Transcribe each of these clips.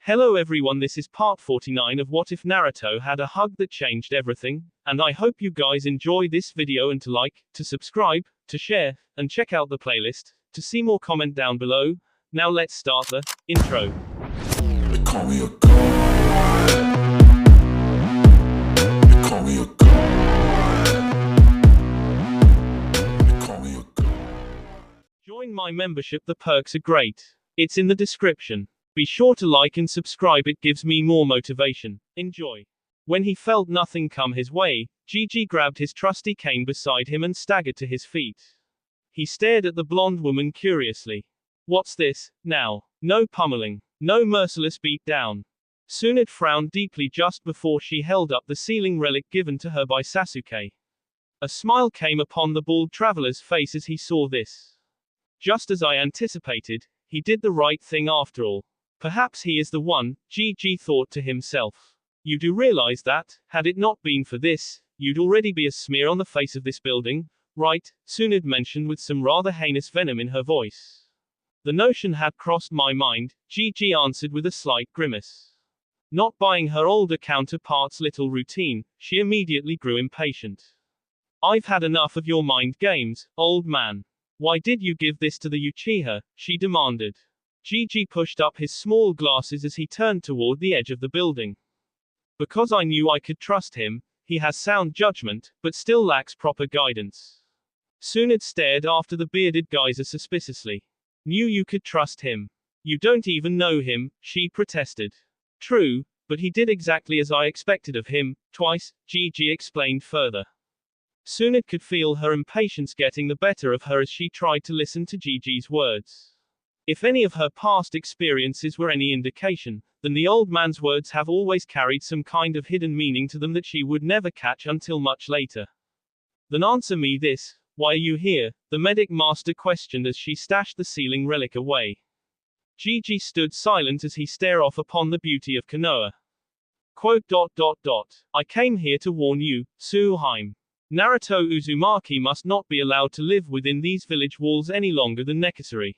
Hello everyone, this is part 49 of What If Naruto Had a Hug That Changed Everything, and I hope you guys enjoy this video and to like, to subscribe, to share, and check out the playlist, to see more comment down below. Now let's start the intro. They call me a god. They call me a god. They call me a god. Join my membership, the perks are great. It's in the description. Be sure to like and subscribe, it gives me more motivation. Enjoy. When he felt nothing come his way, Gigi grabbed his trusty cane beside him and staggered to his feet. He stared at the blonde woman curiously. What's this, now? No pummeling. No merciless beat down. Tsunade frowned deeply just before she held up the sealing relic given to her by Sasuke. A smile came upon the bald traveler's face as he saw this. Just as I anticipated, he did the right thing after all. Perhaps he is the one, Gigi thought to himself. You do realize that, had it not been for this, you'd already be a smear on the face of this building, right? Tsunade mentioned with some rather heinous venom in her voice. The notion had crossed my mind, Gigi answered with a slight grimace. Not buying her older counterpart's little routine, she immediately grew impatient. I've had enough of your mind games, old man. Why did you give this to the Uchiha? She demanded. Gigi pushed up his small glasses as he turned toward the edge of the building. Because I knew I could trust him. He has sound judgment, but still lacks proper guidance. Tsunade stared after the bearded geyser suspiciously. Knew you could trust him. You don't even know him, she protested. True, but he did exactly as I expected of him, twice, Gigi explained further. Tsunade could feel her impatience getting the better of her as she tried to listen to Gigi's words. If any of her past experiences were any indication, then the old man's words have always carried some kind of hidden meaning to them that she would never catch until much later. Then answer me this, why are you here? The medic master questioned as she stashed the sealing relic away. Gigi stood silent as he stared off upon the beauty of Konoha. I came here to warn you, Tsuhime. Naruto Uzumaki must not be allowed to live within these village walls any longer than necessary.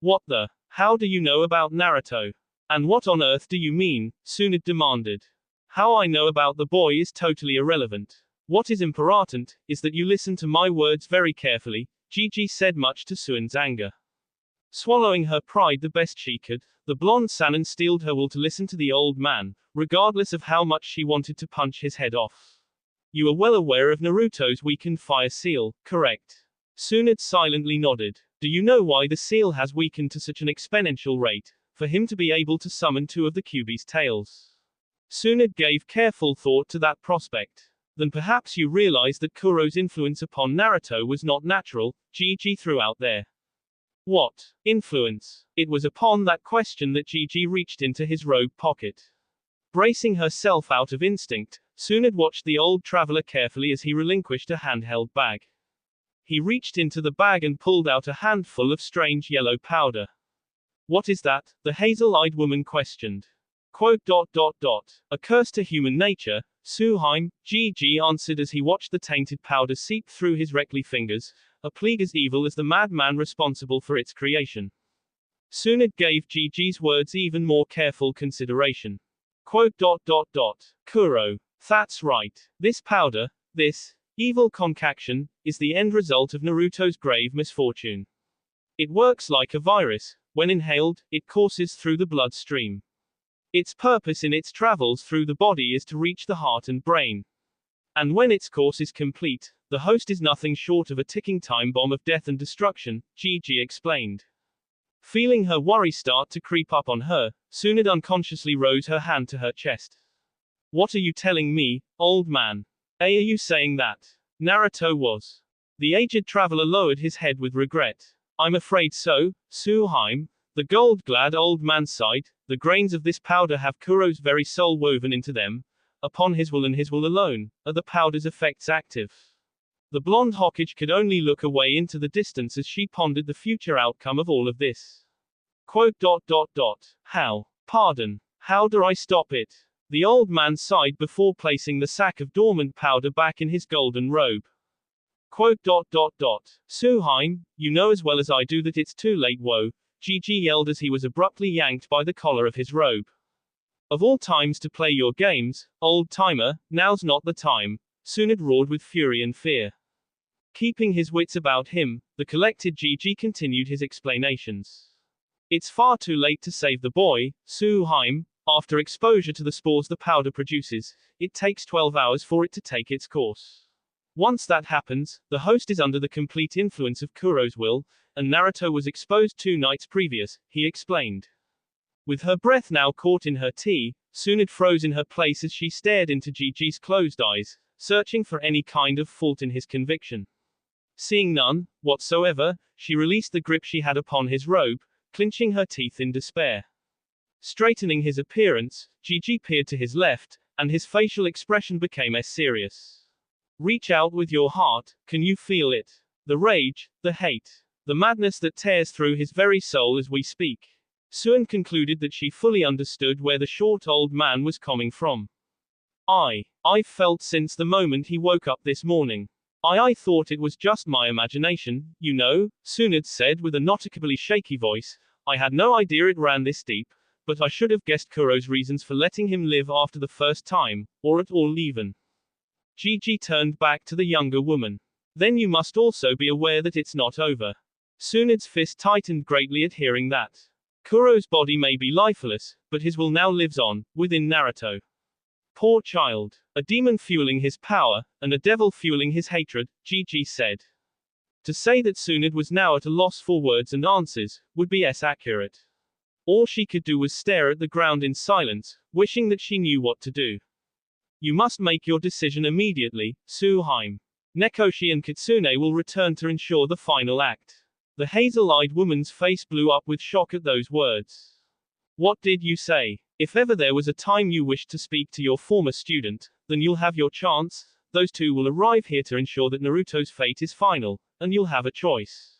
What the? How do you know about Naruto? And what on earth do you mean? Tsunade demanded. How I know about the boy is totally irrelevant. What is important, is that you listen to my words very carefully, Gigi said, much to Tsunade's anger. Swallowing her pride the best she could, the blonde Sannin steeled her will to listen to the old man, regardless of how much she wanted to punch his head off. You are well aware of Naruto's weakened fire seal, correct? Tsunade silently nodded. Do you know why the seal has weakened to such an exponential rate? For him to be able to summon two of the Kyuubi's tails. Tsunade gave careful thought to that prospect. Then perhaps you realize that Kuro's influence upon Naruto was not natural, Gigi threw out there. What influence? It was upon that question that Gigi reached into his robe pocket. Bracing herself out of instinct, Tsunade watched the old traveler carefully as he relinquished a handheld bag. He reached into the bag and pulled out a handful of strange yellow powder. What is that? The hazel-eyed woman questioned. A curse to human nature, Tsuhime, Gigi answered as he watched the tainted powder seep through his wrinkly fingers, a plague as evil as the madman responsible for its creation. Tsunade gave Gigi's words even more careful consideration. Kuro. That's right. This powder, this evil concoction, is the end result of Naruto's grave misfortune. It works like a virus. When inhaled, it courses through the bloodstream. Its purpose in its travels through the body is to reach the heart and brain. And when its course is complete, the host is nothing short of a ticking time bomb of death and destruction, Gigi explained. Feeling her worry start to creep up on her, Tsunade unconsciously rose her hand to her chest. What are you telling me, old man? Are you saying that Naruto was? The aged traveler lowered his head with regret. I'm afraid so, Tsuhime. The gold-clad old man sighed. The grains of this powder have Kuro's very soul woven into them. Upon his will and his will alone, are the powder's effects active. The blonde Hokage could only look away into the distance as she pondered the future outcome of all of this. How? Pardon. How do I stop it? The old man sighed before placing the sack of dormant powder back in his golden robe. Tsuhime, you know as well as I do that it's too late, Gigi yelled as he was abruptly yanked by the collar of his robe. Of all times to play your games, old timer, now's not the time, Tsunade roared with fury and fear. Keeping his wits about him, the collected Gigi continued his explanations. It's far too late to save the boy, Suheim. After exposure to the spores the powder produces, it takes 12 hours for it to take its course. Once that happens, the host is under the complete influence of Kuro's will, and Naruto was exposed 2 nights previous, he explained. With her breath now caught in her tea, Tsunade froze in her place as she stared into Gigi's closed eyes, searching for any kind of fault in his conviction. Seeing none whatsoever, she released the grip she had upon his robe, clenching her teeth in despair. Straightening his appearance, Gigi peered to his left, and his facial expression became serious. Reach out with your heart, can you feel it? The rage, the hate, the madness that tears through his very soul as we speak. Suan concluded that she fully understood where the short old man was coming from. I've felt since the moment he woke up this morning. I thought it was just my imagination, you know, Tsunade said with a noticeably shaky voice. I had no idea it ran this deep, but I should have guessed Kuro's reasons for letting him live after the first time, or at all even. Gigi turned back to the younger woman. Then you must also be aware that it's not over. Tsunade's fist tightened greatly at hearing that. Kuro's body may be lifeless, but his will now lives on, within Naruto. Poor child. A demon fueling his power, and a devil fueling his hatred, Gigi said. To say that Tsunade was now at a loss for words and answers, would be accurate. All she could do was stare at the ground in silence, wishing that she knew what to do. You must make your decision immediately, Suheim. Nekoshi and Kitsune will return to ensure the final act. The hazel-eyed woman's face blew up with shock at those words. What did you say? If ever there was a time you wished to speak to your former student, then you'll have your chance. Those two will arrive here to ensure that Naruto's fate is final, and you'll have a choice.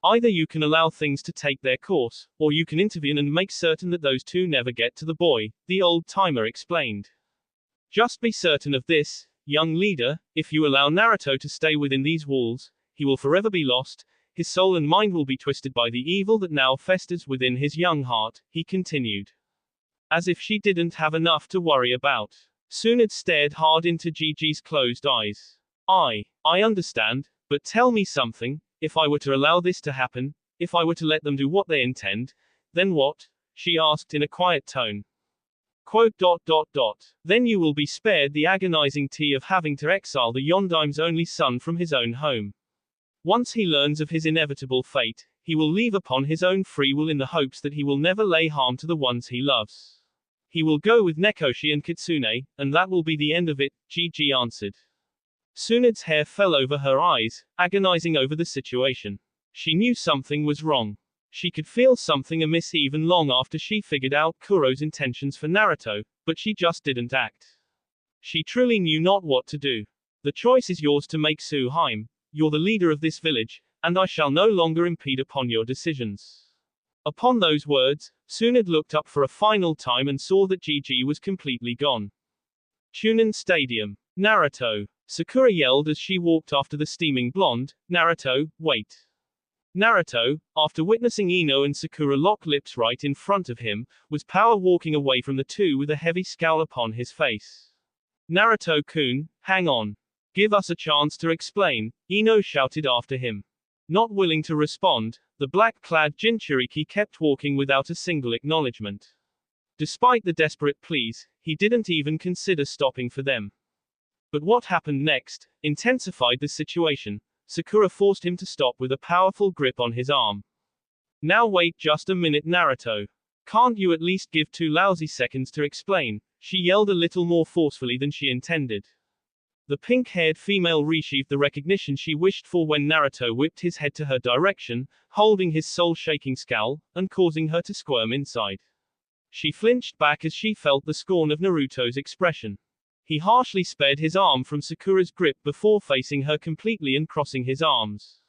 Either you can allow things to take their course, or you can intervene and make certain that those two never get to the boy, the old timer explained. Just be certain of this, young leader, if you allow Naruto to stay within these walls, he will forever be lost, his soul and mind will be twisted by the evil that now festers within his young heart, he continued. As if she didn't have enough to worry about. Tsunade stared hard into Gigi's closed eyes. I understand, but tell me something, if I were to allow this to happen, if I were to let them do what they intend, then what? She asked in a quiet tone. Quote. Then you will be spared the agonizing tea of having to exile the Yondaim's only son from his own home. Once he learns of his inevitable fate, he will leave upon his own free will in the hopes that he will never lay harm to the ones he loves. He will go with Nekoshi and Kitsune, and that will be the end of it, Gigi answered. Tsunade's hair fell over her eyes, agonizing over the situation. She knew something was wrong. She could feel something amiss even long after she figured out Kuro's intentions for Naruto, but she just didn't act. She truly knew not what to do. The choice is yours to make, Suheim. You're the leader of this village, and I shall no longer impede upon your decisions. Upon those words, Tsunade looked up for a final time and saw that Gigi was completely gone. Chunin Stadium. Naruto. Sakura yelled as she walked after the steaming blonde. Naruto, wait. Naruto, after witnessing Ino and Sakura lock lips right in front of him, was power walking away from the two with a heavy scowl upon his face. Naruto-kun, hang on. Give us a chance to explain, Ino shouted after him. Not willing to respond, the black-clad Jinchuriki kept walking without a single acknowledgement. Despite the desperate pleas, he didn't even consider stopping for them. But what happened next intensified the situation. Sakura forced him to stop with a powerful grip on his arm. Now wait just a minute, Naruto. Can't you at least give 2 lousy seconds to explain? She yelled a little more forcefully than she intended. The pink-haired female received the recognition she wished for when Naruto whipped his head to her direction, holding his soul-shaking scowl, and causing her to squirm inside. She flinched back as she felt the scorn of Naruto's expression. He harshly spared his arm from Sakura's grip before facing her completely and crossing his arms.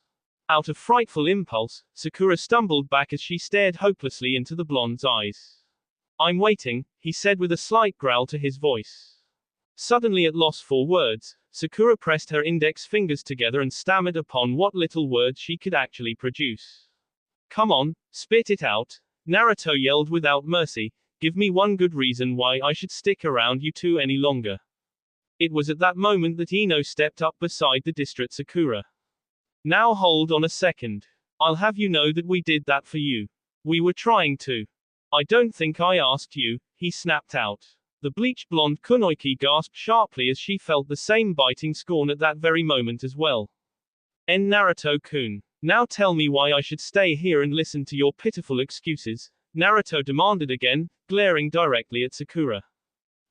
Out of frightful impulse, Sakura stumbled back as she stared hopelessly into the blonde's eyes. I'm waiting, he said with a slight growl to his voice. Suddenly at loss for words, Sakura pressed her index fingers together and stammered upon what little words she could actually produce. Come on, spit it out, Naruto yelled without mercy, Give me one good reason why I should stick around you two any longer. It was at that moment that Ino stepped up beside the distraught Sakura. Now hold on a second. I'll have you know that we did that for you. We were trying to. I don't think I asked you, he snapped out. The bleach blonde Kunoichi gasped sharply as she felt the same biting scorn at that very moment as well. Naruto-kun. Now tell me why I should stay here and listen to your pitiful excuses, Naruto demanded again, glaring directly at Sakura.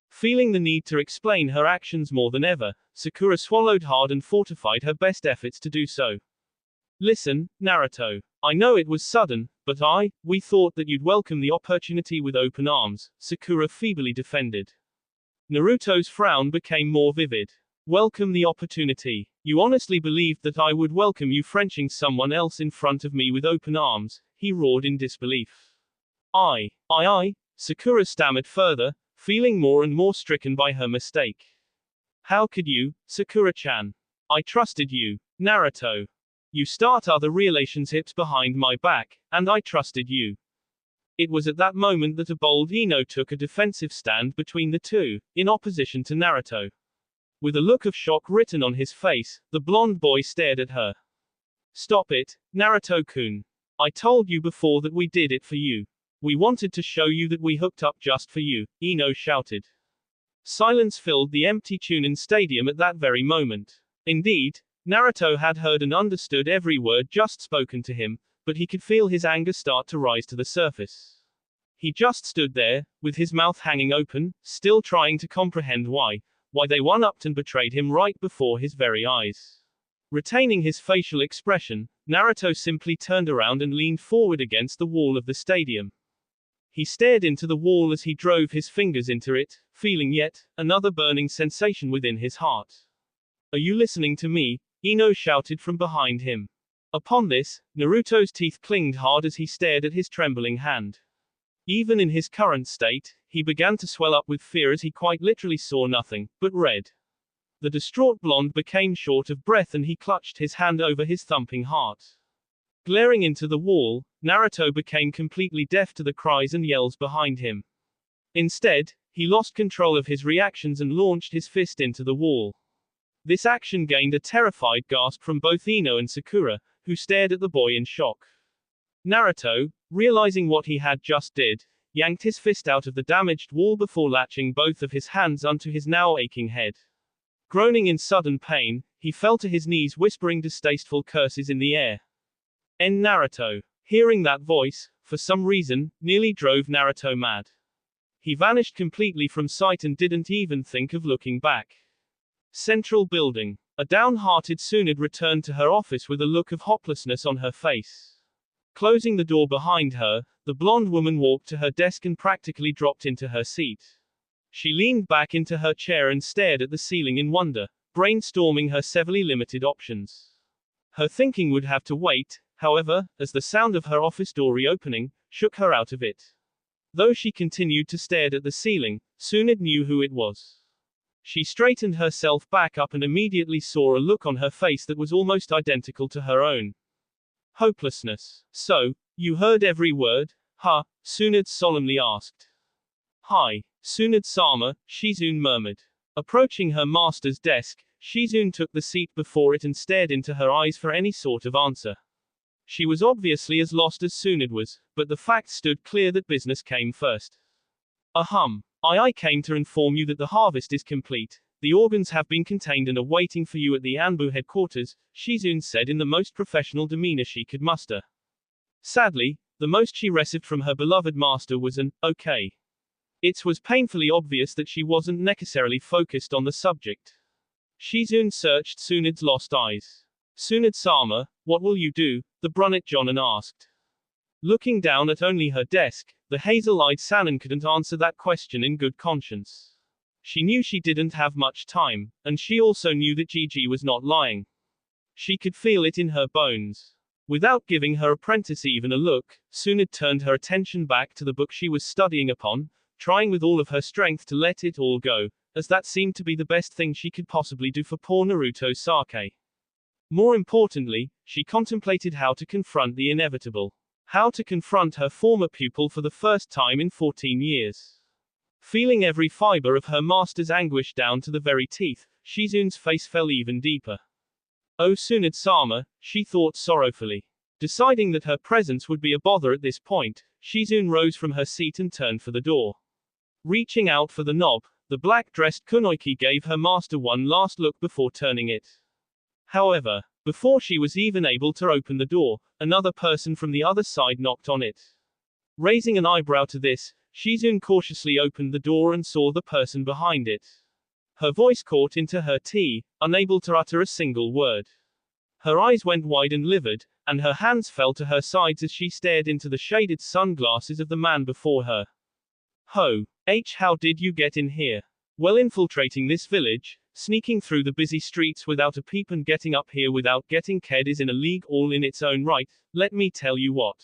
Feeling the need to explain her actions more than ever, Sakura swallowed hard and fortified her best efforts to do so. Listen, Naruto. I know it was sudden, but we thought that you'd welcome the opportunity with open arms, Sakura feebly defended. Naruto's frown became more vivid. Welcome the opportunity. You honestly believed that I would welcome you Frenching someone else in front of me with open arms, he roared in disbelief. Sakura stammered further, feeling more and more stricken by her mistake. How could you, Sakura-chan? I trusted you, Naruto. You start other relationships behind my back, and I trusted you. It was at that moment that a bold Ino took a defensive stand between the two, in opposition to Naruto. With a look of shock written on his face, the blonde boy stared at her. Stop it, Naruto-kun. I told you before that we did it for you. We wanted to show you that we hooked up just for you, Ino shouted. Silence filled the empty Chunin Stadium at that very moment. Indeed, Naruto had heard and understood every word just spoken to him, but he could feel his anger start to rise to the surface. He just stood there, with his mouth hanging open, still trying to comprehend why they one-upped and betrayed him right before his very eyes. Retaining his facial expression, Naruto simply turned around and leaned forward against the wall of the stadium. He stared into the wall as he drove his fingers into it, feeling yet another burning sensation within his heart. Are you listening to me? Ino shouted from behind him. Upon this, Naruto's teeth clinged hard as he stared at his trembling hand. Even in his current state, he began to swell up with fear as he quite literally saw nothing but red. The distraught blonde became short of breath and he clutched his hand over his thumping heart. Glaring into the wall, Naruto became completely deaf to the cries and yells behind him. Instead, he lost control of his reactions and launched his fist into the wall. This action gained a terrified gasp from both Ino and Sakura, who stared at the boy in shock. Naruto, realizing what he had just did, yanked his fist out of the damaged wall before latching both of his hands onto his now aching head. Groaning in sudden pain, he fell to his knees whispering distasteful curses in the air. Naruto. Hearing that voice, for some reason, nearly drove Naruto mad. He vanished completely from sight and didn't even think of looking back. Central building. A downhearted Tsunade returned to her office with a look of hopelessness on her face. Closing the door behind her, the blonde woman walked to her desk and practically dropped into her seat. She leaned back into her chair and stared at the ceiling in wonder, brainstorming her severely limited options. Her thinking would have to wait, however, as the sound of her office door reopening shook her out of it. Though she continued to stare at the ceiling, Tsunade knew who it was. She straightened herself back up and immediately saw a look on her face that was almost identical to her own. Hopelessness. So, you heard every word, huh? Tsunade solemnly asked. Hi, Tsunade-sama, Shizune murmured. Approaching her master's desk, Shizune took the seat before it and stared into her eyes for any sort of answer. She was obviously as lost as Tsunade was, but the fact stood clear that business came first. I came to inform you that the harvest is complete. The organs have been contained and are waiting for you at the Anbu headquarters, Shizune said in the most professional demeanor she could muster. Sadly, the most she received from her beloved master was an, okay. It was painfully obvious that she wasn't necessarily focused on the subject. Shizune searched Tsunade's lost eyes. Tsunade-sama, what will you do? The brunette Jonin asked. Looking down at only her desk, the hazel-eyed Sanin couldn't answer that question in good conscience. She knew she didn't have much time, and she also knew that Gigi was not lying. She could feel it in her bones. Without giving her apprentice even a look, Tsunade turned her attention back to the book she was studying upon, trying with all of her strength to let it all go, as that seemed to be the best thing she could possibly do for poor Naruto Sake. More importantly, she contemplated how to confront the inevitable. How to confront her former pupil for the first time in 14 years. Feeling every fiber of her master's anguish down to the very teeth, Shizune's face fell even deeper. Oh Tsunade-sama, she thought sorrowfully. Deciding that her presence would be a bother at this point, Shizune rose from her seat and turned for the door. Reaching out for the knob, the black-dressed kunoichi gave her master one last look before turning it. However, before she was even able to open the door, another person from the other side knocked on it. Raising an eyebrow to this, Shizune cautiously opened the door and saw the person behind it. Her voice caught into her tea, unable to utter a single word. Her eyes went wide and livid, and her hands fell to her sides as she stared into the shaded sunglasses of the man before her. Ho! How did you get in here? Well, infiltrating this village, sneaking through the busy streets without a peep and getting up here without getting ked is in a league all in its own right, let me tell you what.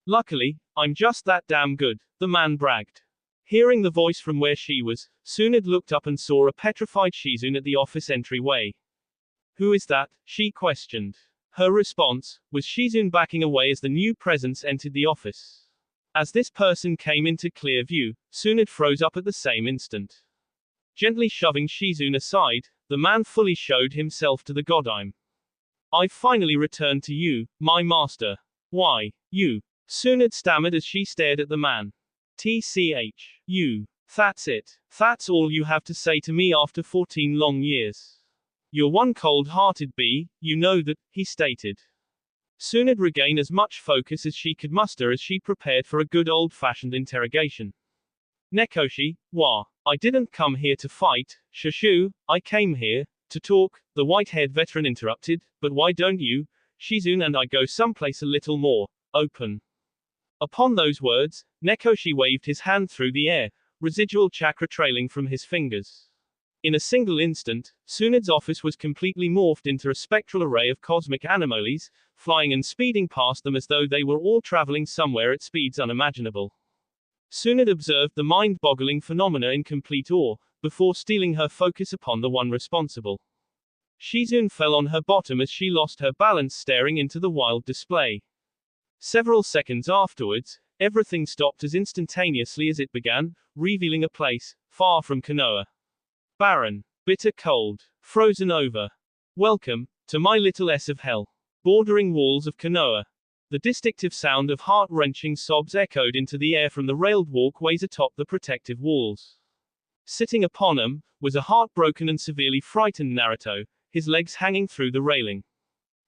Luckily, I'm just that damn good, the man bragged. Hearing the voice from where she was, Tsunade looked up and saw a petrified Shizune at the office entryway. Who is that? She questioned. Her response was Shizune backing away as the new presence entered the office. As this person came into clear view, Tsunade froze up at the same instant. Gently shoving Shizune aside, the man fully showed himself to the godime. I've finally returned to you, my master. Why, you? Tsunade stammered as she stared at the man. You. That's it. That's all you have to say to me after 14 long years. You're one cold-hearted bee, you know that, he stated. Tsunade regained as much focus as she could muster as she prepared for a good old-fashioned interrogation. Nekoshi, wa? I didn't come here to fight, Shushu, I came here to talk, the white-haired veteran interrupted, but why don't you, Shizune and I go someplace a little more open? Upon those words, Nekoshi waved his hand through the air, residual chakra trailing from his fingers. In a single instant, Tsunade's office was completely morphed into a spectral array of cosmic anomalies, flying and speeding past them as though they were all traveling somewhere at speeds unimaginable. Tsunade observed the mind-boggling phenomena in complete awe, before stealing her focus upon the one responsible. Shizune fell on her bottom as she lost her balance staring into the wild display. Several seconds afterwards, everything stopped as instantaneously as it began, revealing a place, far from Konoha. Barren, bitter cold, frozen over. Welcome, to my little S of hell. Bordering walls of Konoha. The distinctive sound of heart-wrenching sobs echoed into the air from the railed walkways atop the protective walls. Sitting upon them, was a heartbroken and severely frightened Naruto, his legs hanging through the railing.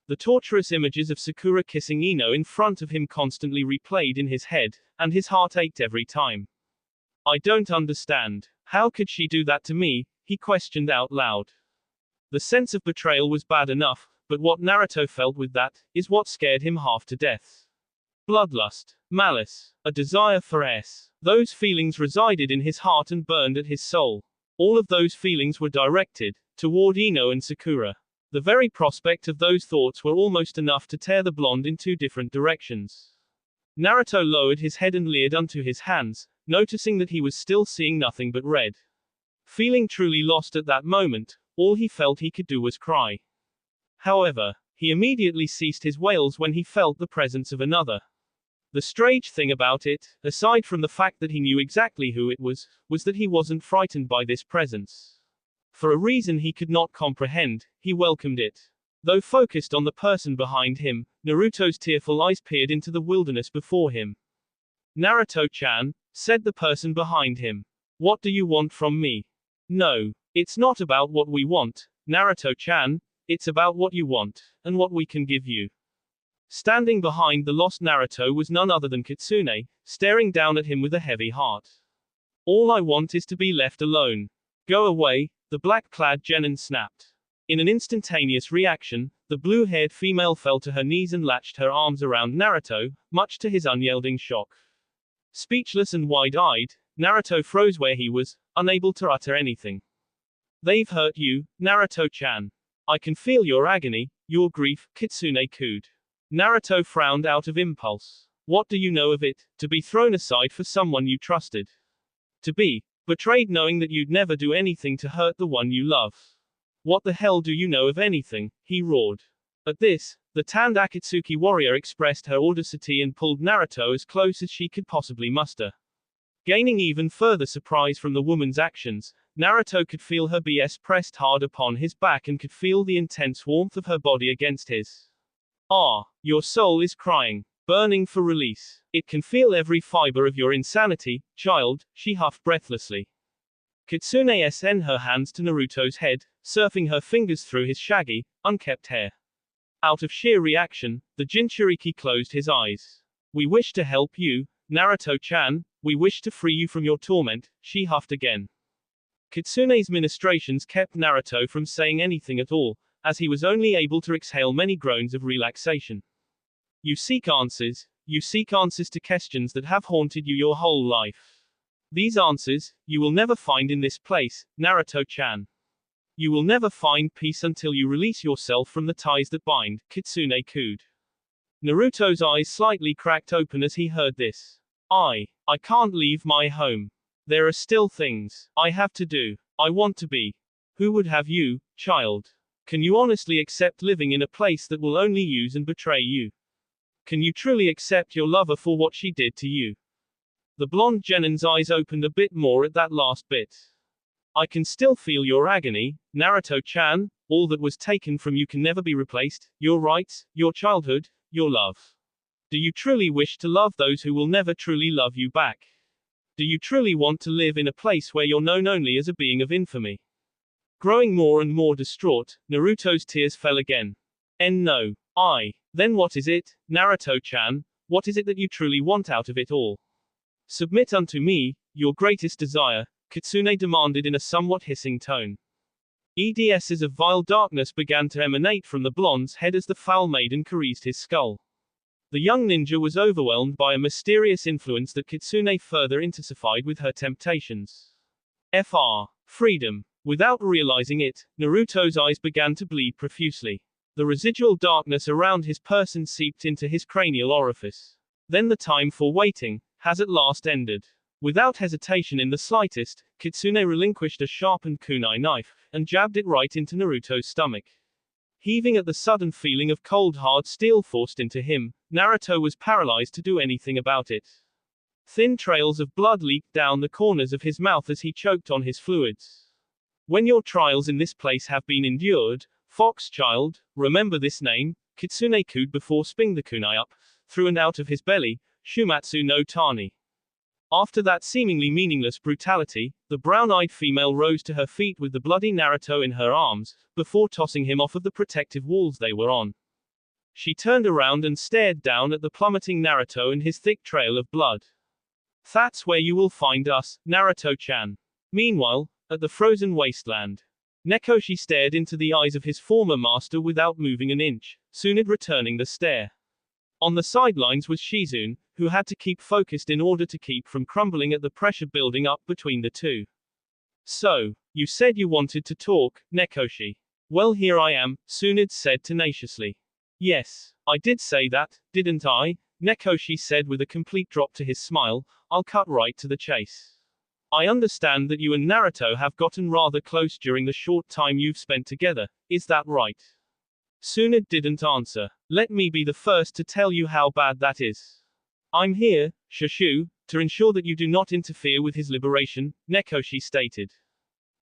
The torturous images of Sakura kissing Ino in front of him constantly replayed in his head, and his heart ached every time. I don't understand. How could she do that to me? He questioned out loud. The sense of betrayal was bad enough, but what Naruto felt with that, is what scared him half to death. Bloodlust, malice, a desire for S. Those feelings resided in his heart and burned at his soul. All of those feelings were directed toward Ino and Sakura. The very prospect of those thoughts were almost enough to tear the blonde in two different directions. Naruto lowered his head and leered unto his hands, noticing that he was still seeing nothing but red. Feeling truly lost at that moment, all he felt he could do was cry. However, he immediately ceased his wails when he felt the presence of another. The strange thing about it, aside from the fact that he knew exactly who it was that he wasn't frightened by this presence. For a reason he could not comprehend, he welcomed it. Though focused on the person behind him, Naruto's tearful eyes peered into the wilderness before him. Naruto-chan, said the person behind him. What do you want from me? No. It's not about what we want, Naruto-chan, it's about what you want, and what we can give you. Standing behind the lost Naruto was none other than Kitsune, staring down at him with a heavy heart. All I want is to be left alone. Go away, the black-clad genin snapped. In an instantaneous reaction, the blue-haired female fell to her knees and latched her arms around Naruto, much to his unyielding shock. Speechless and wide-eyed, Naruto froze where he was, unable to utter anything. They've hurt you, Naruto-chan. I can feel your agony, your grief, Kitsune cooed. Naruto frowned out of impulse. What do you know of it, to be thrown aside for someone you trusted? To be betrayed knowing that you'd never do anything to hurt the one you love. What the hell do you know of anything? He roared. At this, The tanned Akatsuki warrior expressed her audacity and pulled Naruto as close as she could possibly muster. Gaining even further surprise from the woman's actions, Naruto could feel her BS pressed hard upon his back and could feel the intense warmth of her body against his. Ah, your soul is crying, burning for release. It can feel every fiber of your insanity, child, she huffed breathlessly. Kitsune sent her hands to Naruto's head, surfing her fingers through his shaggy, unkempt hair. Out of sheer reaction, the Jinchuriki closed his eyes. We wish to help you, Naruto-chan, we wish to free you from your torment, she huffed again. Kitsune's ministrations kept Naruto from saying anything at all, as he was only able to exhale many groans of relaxation. You seek answers to questions that have haunted you your whole life. These answers, you will never find in this place, Naruto-chan. You will never find peace until you release yourself from the ties that bind, Kitsune cooed. Naruto's eyes slightly cracked open as he heard this. I can't leave my home. There are still things I have to do. I want to be. Who would have you, child? Can you honestly accept living in a place that will only use and betray you? Can you truly accept your lover for what she did to you? The blonde Genon's eyes opened a bit more at that last bit. I can still feel your agony, Naruto-chan. All that was taken from you can never be replaced, your rights, your childhood, your love. Do you truly wish to love those who will never truly love you back? Do you truly want to live in a place where you're known only as a being of infamy? Growing more and more distraught, Naruto's tears fell again. No. Then what is it, Naruto-chan? What is it that you truly want out of it all? Submit unto me, your greatest desire, Kitsune demanded in a somewhat hissing tone. EDS's of vile darkness began to emanate from the blonde's head as the foul maiden caressed his skull. The young ninja was overwhelmed by a mysterious influence that Kitsune further intensified with her temptations. Freedom. Without realizing it, Naruto's eyes began to bleed profusely. The residual darkness around his person seeped into his cranial orifice. Then the time for waiting has at last ended. Without hesitation in the slightest, Kitsune relinquished a sharpened kunai knife, and jabbed it right into Naruto's stomach. Heaving at the sudden feeling of cold hard steel forced into him, Naruto was paralyzed to do anything about it. Thin trails of blood leaked down the corners of his mouth as he choked on his fluids. When your trials in this place have been endured, fox child, remember this name, Kitsune cooed before spinning the kunai up, through and out of his belly, Shumatsu no Tani. After that seemingly meaningless brutality, the brown-eyed female rose to her feet with the bloody Naruto in her arms, before tossing him off of the protective walls they were on. She turned around and stared down at the plummeting Naruto and his thick trail of blood. That's where you will find us, Naruto-chan. Meanwhile, at the frozen wasteland, Nekoshi stared into the eyes of his former master without moving an inch, soon returning the stare. On the sidelines was Shizune, who had to keep focused in order to keep from crumbling at the pressure building up between the two. So, you said you wanted to talk, Nekoshi. Well, here I am, Tsunade said tenaciously. Yes, I did say that, didn't I? Nekoshi said with a complete drop to his smile. I'll cut right to the chase. I understand that you and Naruto have gotten rather close during the short time you've spent together, is that right? Tsunade didn't answer. Let me be the first to tell you how bad that is. I'm here, Shushu, to ensure that you do not interfere with his liberation, Nekoshi stated.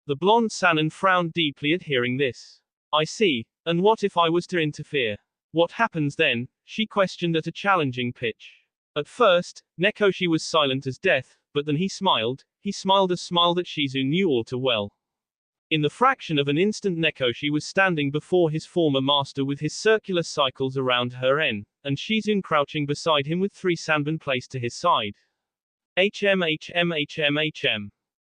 The blonde Sannin frowned deeply at hearing this. I see, and what if I was to interfere? What happens then? She questioned at a challenging pitch. At first, Nekoshi was silent as death, but then he smiled a smile that Shizune knew all too well. In the fraction of an instant Nekoshi was standing before his former master with his circular cycles around her and Shizune crouching beside him with 3 sanbon placed to his side. HM.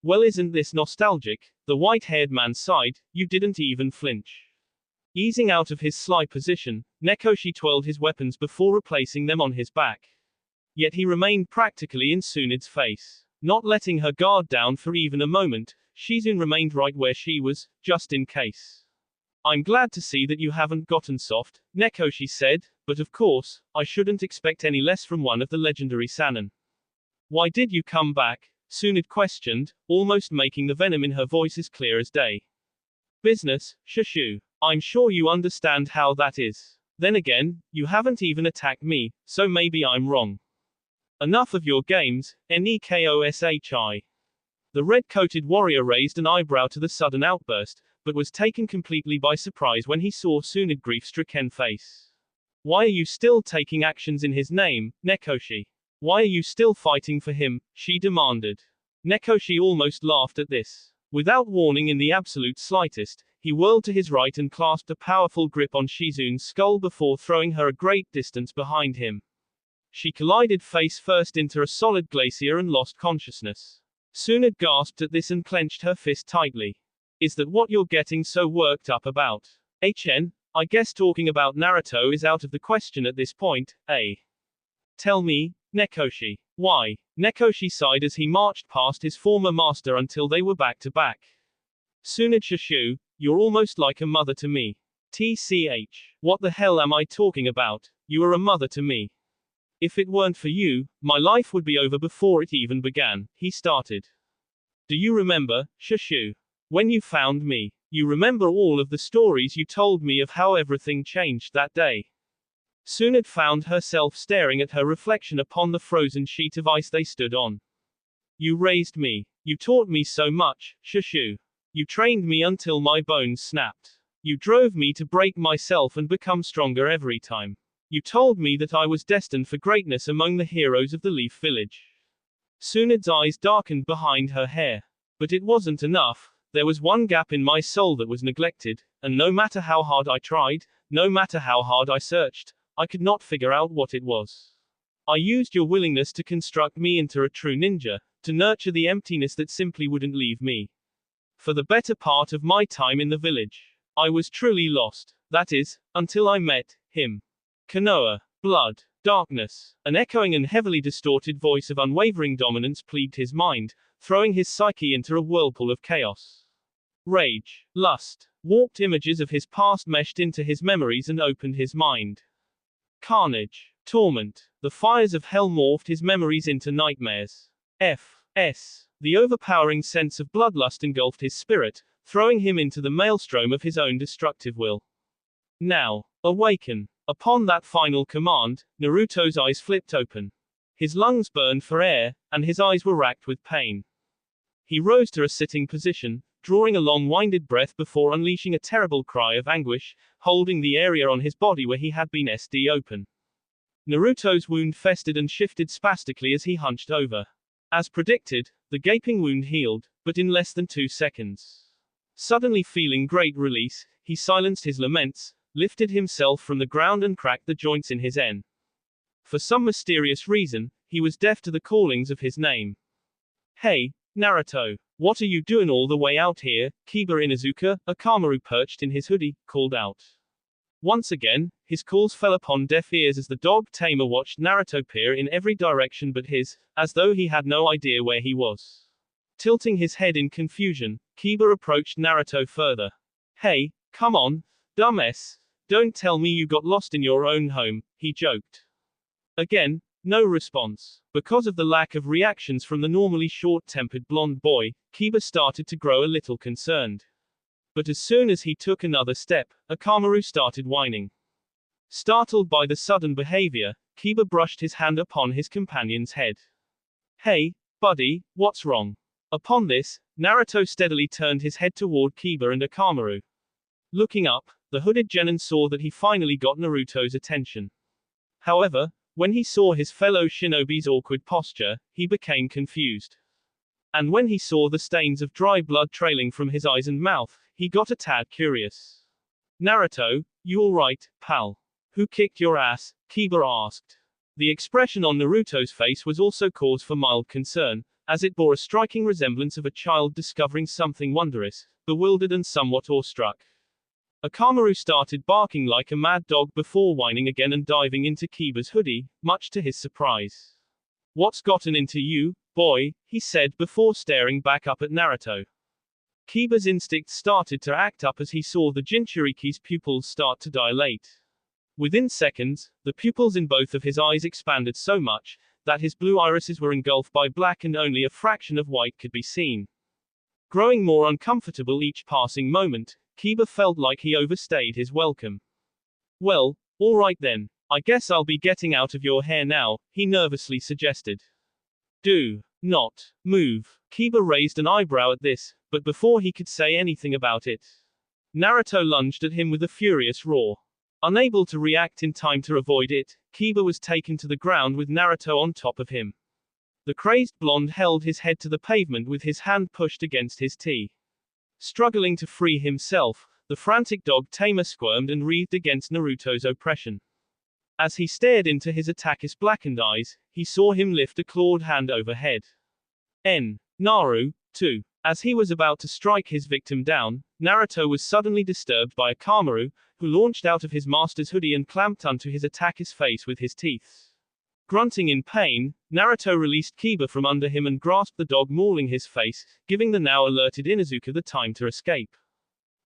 Well, isn't this nostalgic? The white-haired man sighed. You didn't even flinch. Easing out of his sly position, Nekoshi twirled his weapons before replacing them on his back. Yet he remained practically in Tsunade's face. Not letting her guard down for even a moment, Shizune remained right where she was, just in case. I'm glad to see that you haven't gotten soft, Nekoshi said, but of course, I shouldn't expect any less from one of the legendary Sannin. Why did you come back? Tsunade questioned, almost making the venom in her voice as clear as day. Business, Shushu. I'm sure you understand how that is. Then again, you haven't even attacked me, so maybe I'm wrong. Enough of your games, Nekoshi. The red-coated warrior raised an eyebrow to the sudden outburst, but was taken completely by surprise when he saw Tsunade's grief-stricken face. Why are you still taking actions in his name, Nekoshi? Why are you still fighting for him? She demanded. Nekoshi almost laughed at this. Without warning in the absolute slightest, he whirled to his right and clasped a powerful grip on Shizune's skull before throwing her a great distance behind him. She collided face first into a solid glacier and lost consciousness. Tsunade gasped at this and clenched her fist tightly. Is that what you're getting so worked up about? I guess talking about Naruto is out of the question at this point, eh? Tell me, Nekoshi. Why? Nekoshi sighed as he marched past his former master until they were back to back. Tsunade Shushu, you're almost like a mother to me. TCH. What the hell am I talking about? You are a mother to me. If it weren't for you, my life would be over before it even began, he started. Do you remember, Shushu? When you found me, you remember all of the stories you told me of how everything changed that day. Tsunade found herself staring at her reflection upon the frozen sheet of ice they stood on. You raised me. You taught me so much, Shushu. You trained me until my bones snapped. You drove me to break myself and become stronger every time. You told me that I was destined for greatness among the heroes of the Leaf Village. Tsunade's eyes darkened behind her hair. But it wasn't enough. There was one gap in my soul that was neglected, and no matter how hard I tried, no matter how hard I searched, I could not figure out what it was. I used your willingness to construct me into a true ninja, to nurture the emptiness that simply wouldn't leave me. For the better part of my time in the village, I was truly lost. That is, until I met him. Konoha. Blood. Darkness. An echoing and heavily distorted voice of unwavering dominance pleaded his mind, throwing his psyche into a whirlpool of chaos. Rage. Lust. Warped images of his past meshed into his memories and opened his mind. Carnage. Torment. The fires of hell morphed his memories into nightmares. F.S. The overpowering sense of bloodlust engulfed his spirit, throwing him into the maelstrom of his own destructive will. Now. Awaken. Upon that final command, Naruto's eyes flipped open. His lungs burned for air, and his eyes were racked with pain. He rose to a sitting position, drawing a long-winded breath before unleashing a terrible cry of anguish, holding the area on his body where he had been open. Naruto's wound festered and shifted spastically as he hunched over. As predicted, the gaping wound healed, but in less than 2 seconds. Suddenly feeling great release, he silenced his laments, lifted himself from the ground and cracked the joints in his en. For some mysterious reason, he was deaf to the callings of his name. Hey, Naruto, what are you doing all the way out here? Kiba Inuzuka, a Kamaru perched in his hoodie, called out. Once again, his calls fell upon deaf ears as the dog tamer watched Naruto peer in every direction but his, as though he had no idea where he was. Tilting his head in confusion, Kiba approached Naruto further. Hey, come on, dumbass. Don't tell me you got lost in your own home, he joked. Again, no response. Because of the lack of reactions from the normally short-tempered blonde boy, Kiba started to grow a little concerned. But as soon as he took another step, Akamaru started whining. Startled by the sudden behavior, Kiba brushed his hand upon his companion's head. Hey, buddy, what's wrong? Upon this, Naruto steadily turned his head toward Kiba and Akamaru. Looking up, the hooded genin saw that he finally got Naruto's attention. However, when he saw his fellow shinobi's awkward posture, he became confused. And when he saw the stains of dry blood trailing from his eyes and mouth, he got a tad curious. Naruto, you alright, pal? Who kicked your ass? Kiba asked. The expression on Naruto's face was also cause for mild concern, as it bore a striking resemblance of a child discovering something wondrous, bewildered and somewhat awestruck. Akamaru started barking like a mad dog before whining again and diving into Kiba's hoodie, much to his surprise. What's gotten into you, boy? He said before staring back up at Naruto. Kiba's instincts started to act up as he saw the Jinchuriki's pupils start to dilate. Within seconds, the pupils in both of his eyes expanded so much, that his blue irises were engulfed by black and only a fraction of white could be seen. Growing more uncomfortable each passing moment, Kiba felt like he overstayed his welcome. Well, Alright then, I guess I'll be getting out of your hair now, he nervously suggested. Do not move. Kiba raised an eyebrow at this, but before he could say anything about it, Naruto lunged at him with a furious roar. Unable to react in time to avoid it, Kiba was taken to the ground with Naruto on top of him. The crazed blonde held his head to the pavement with his hand pushed against his teeth. Struggling to free himself, the frantic dog tamer squirmed and writhed against Naruto's oppression. As he stared into his attacker's blackened eyes, he saw him lift a clawed hand overhead. Naruto. As he was about to strike his victim down, Naruto was suddenly disturbed by a Kamaru, who launched out of his master's hoodie and clamped onto his attacker's face with his teeth. Grunting in pain, Naruto released Kiba from under him and grasped the dog mauling his face, giving the now alerted Inuzuka the time to escape.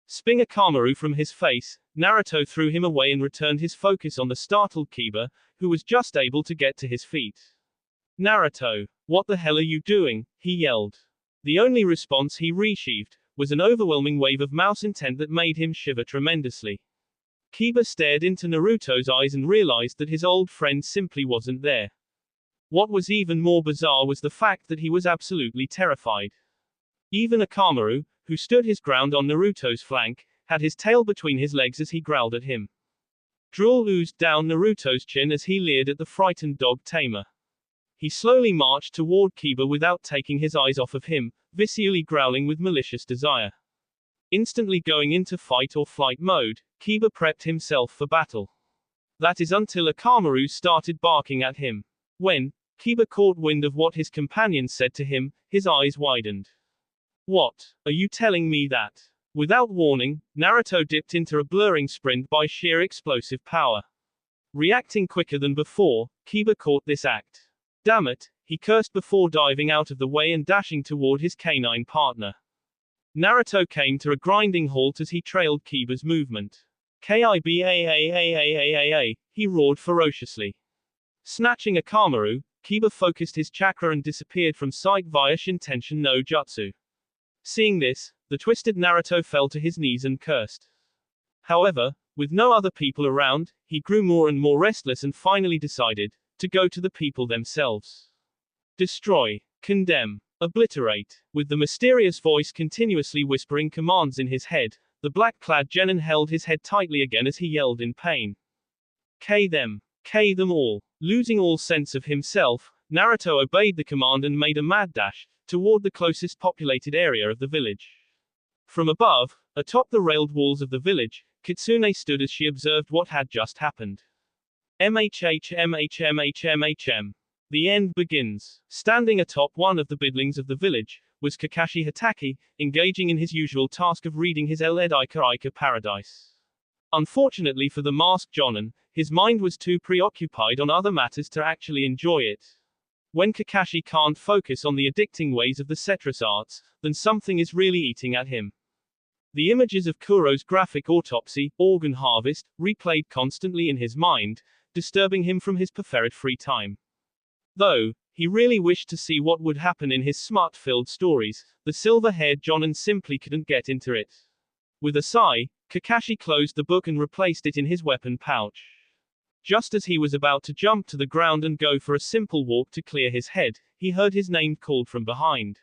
Spinning a Kamaru from his face, Naruto threw him away and returned his focus on the startled Kiba, who was just able to get to his feet. Naruto, what the hell are you doing? He yelled. The only response he received was an overwhelming wave of mouse intent that made him shiver tremendously. Kiba stared into Naruto's eyes and realized that his old friend simply wasn't there. What was even more bizarre was the fact that he was absolutely terrified. Even Akamaru, who stood his ground on Naruto's flank, had his tail between his legs as he growled at him. Drool oozed down Naruto's chin as he leered at the frightened dog tamer. He slowly marched toward Kiba without taking his eyes off of him, viscerally growling with malicious desire. Instantly going into fight or flight mode, Kiba prepped himself for battle. That is until Akamaru started barking at him. When Kiba caught wind of what his companion said to him, his eyes widened. What are you telling me that? Without warning, Naruto dipped into a blurring sprint by sheer explosive power. Reacting quicker than before, Kiba caught this act. Damn it, he cursed before diving out of the way and dashing toward his canine partner. Naruto came to a grinding halt as he trailed Kiba's movement. Kiba, he roared ferociously. Snatching Akamaru, Kiba focused his chakra and disappeared from sight via Shintention no Jutsu. Seeing this, the twisted Naruto fell to his knees and cursed. However, with no other people around, he grew more and more restless and finally decided to go to the people themselves. Destroy, condemn, obliterate. With the mysterious voice continuously whispering commands in his head, the black-clad genin held his head tightly again as he yelled in pain. K them all. Losing all sense of himself, Naruto obeyed the command and made a mad dash toward the closest populated area of the village. From above, atop the railed walls of the village, Kitsune stood as she observed what had just happened. MHM. The end begins. Standing atop one of the buildings of the village, was Kakashi Hatake, engaging in his usual task of reading his Eled Ika Paradise. Unfortunately for the masked Jonin, his mind was too preoccupied on other matters to actually enjoy it. When Kakashi can't focus on the addicting ways of the Cetrus arts, then something is really eating at him. The images of Kuro's graphic autopsy, organ harvest, replayed constantly in his mind, disturbing him from his preferred free time. Though he really wished to see what would happen in his smut-filled stories, the silver-haired Jonin simply couldn't get into it. With a sigh, Kakashi closed the book and replaced it in his weapon pouch. Just as he was about to jump to the ground and go for a simple walk to clear his head, he heard his name called from behind.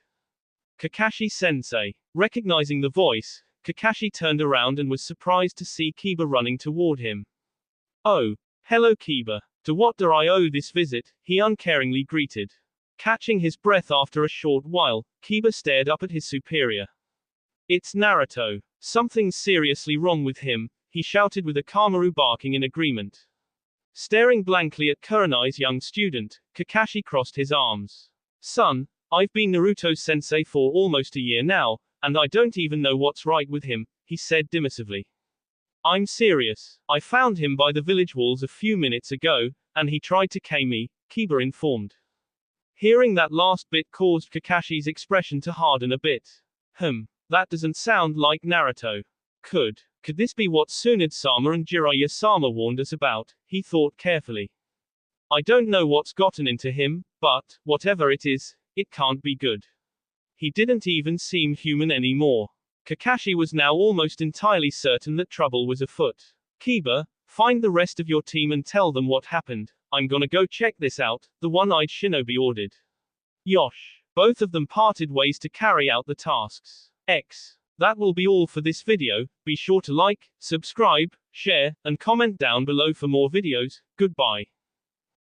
Kakashi-sensei. Recognizing the voice, Kakashi turned around and was surprised to see Kiba running toward him. Oh, hello Kiba. To what do I owe this visit? He uncaringly greeted. Catching his breath after a short while, Kiba stared up at his superior. It's Naruto. Something's seriously wrong with him, he shouted with Akamaru barking in agreement. Staring blankly at Kurenai's young student, Kakashi crossed his arms. Son, I've been Naruto's sensei for almost a year now, and I don't even know what's right with him, he said dismissively. I'm serious. I found him by the village walls a few minutes ago, and he tried to cane me, Kiba informed. Hearing that last bit caused Kakashi's expression to harden a bit. That doesn't sound like Naruto. Could this be what Tsunade-sama and Jiraiya-sama warned us about? He thought carefully. I don't know what's gotten into him, but, whatever it is, it can't be good. He didn't even seem human anymore. Kakashi was now almost entirely certain that trouble was afoot. Kiba, Find the rest of your team and tell them what happened. I'm gonna go check this out, the one-eyed shinobi ordered. Yosh. Both of them parted ways to carry out the tasks. That will be all for this video. Be sure to like, subscribe, share, and comment down below for more videos. Goodbye.